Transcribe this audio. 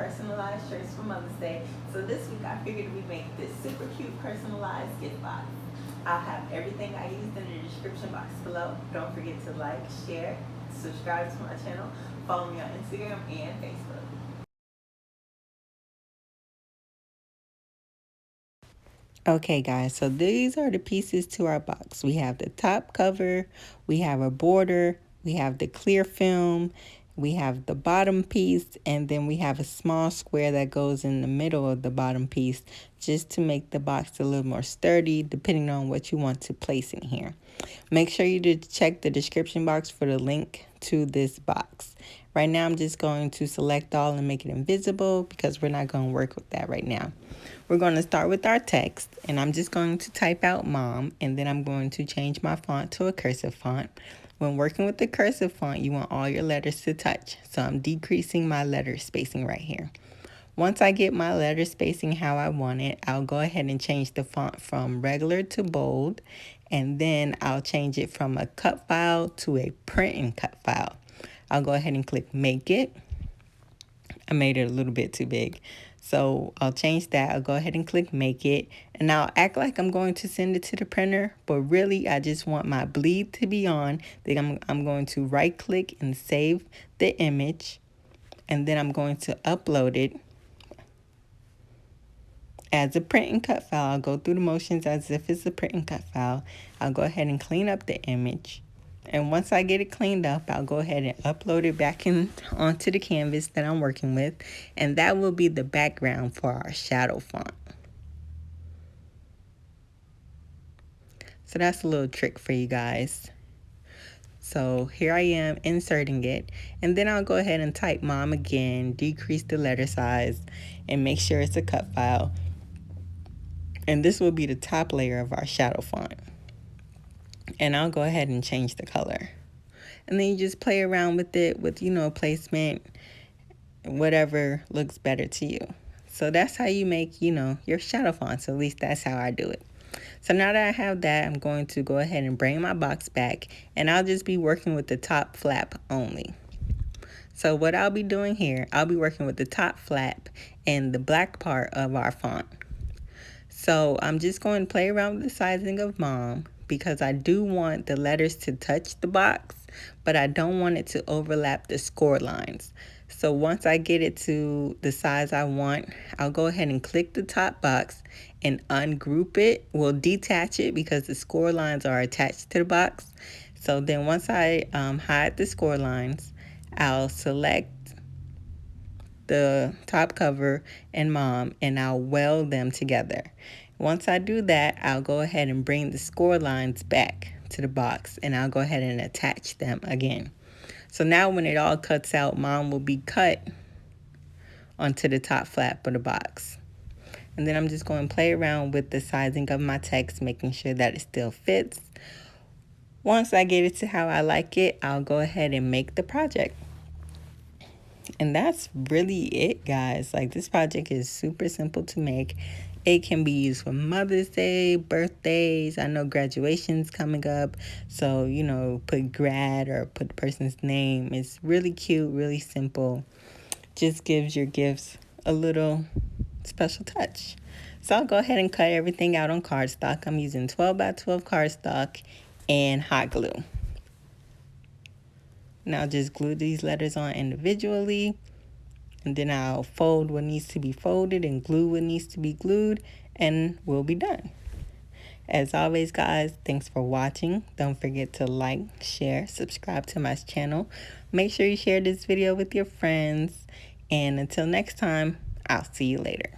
personalized shirts for Mother's Day. So this week I figured we'd make this super cute personalized gift box. I'll have everything I used in the description box below. Don't forget to like, share, subscribe to my channel, follow me on Instagram and Facebook. Okay guys, so these are the pieces to our box. We have the top cover, we have a border, we have the clear film, we have the bottom piece, and then we have a small square that goes in the middle of the bottom piece just to make the box a little more sturdy depending on what you want to place in here. Make sure you check the description box for the link to this box. Right now I'm just going to select all and make it invisible because we're not going to work with that right now. We're going to start with our text, and I'm just going to type out mom, and then I'm going to change my font to a cursive font. When working with the cursive font, you want all your letters to touch, so I'm decreasing my letter spacing right here. Once I get my letter spacing how I want it, I'll go ahead and change the font from regular to bold, and then I'll change it from a cut file to a print and cut file. I'll go ahead and click make it. I made it a little bit too big. So I'll change that. I'll go ahead and click make it. And I'll act like I'm going to send it to the printer. But really, I just want my bleed to be on. Then I'm going to right click and save the image. And then I'm going to upload it as a print and cut file. I'll go through the motions as if it's a print and cut file. I'll go ahead and clean up the image. And once I get it cleaned up, I'll go ahead and upload it back in onto the canvas that I'm working with. And that will be the background for our shadow font. So that's a little trick for you guys. So here I am inserting it. And then I'll go ahead and type mom again, decrease the letter size, and make sure it's a cut file. And this will be the top layer of our shadow font. And I'll go ahead and change the color. And then you just play around with it with, placement, whatever looks better to you. So that's how you make, your shadow fonts. At least that's how I do it. So now that I have that, I'm going to go ahead and bring my box back, and I'll just be working with the top flap only. So what I'll be doing here, I'll be working with the top flap and the black part of our font. So I'm just going to play around with the sizing of mom, because I do want the letters to touch the box, but I don't want it to overlap the score lines. So once I get it to the size I want, I'll go ahead and click the top box and ungroup it. We'll detach it because the score lines are attached to the box. So then once I hide the score lines, I'll select the top cover and mom, and I'll weld them together. Once I do that, I'll go ahead and bring the score lines back to the box, and I'll go ahead and attach them again. So now when it all cuts out, mom will be cut onto the top flap of the box. And then I'm just going to play around with the sizing of my text, making sure that it still fits. Once I get it to how I like it, I'll go ahead and make the project. And that's really it, guys. Like, this project is super simple to make. It can be used for Mother's Day, birthdays. I know graduation's coming up. So, put grad or put the person's name. It's really cute, really simple. Just gives your gifts a little special touch. So I'll go ahead and cut everything out on cardstock. I'm using 12 by 12 cardstock and hot glue. Now just glue these letters on individually, and then I'll fold what needs to be folded and glue what needs to be glued, and we'll be done. As always, guys, thanks for watching. Don't forget to like, share, subscribe to my channel. Make sure you share this video with your friends. And until next time, I'll see you later.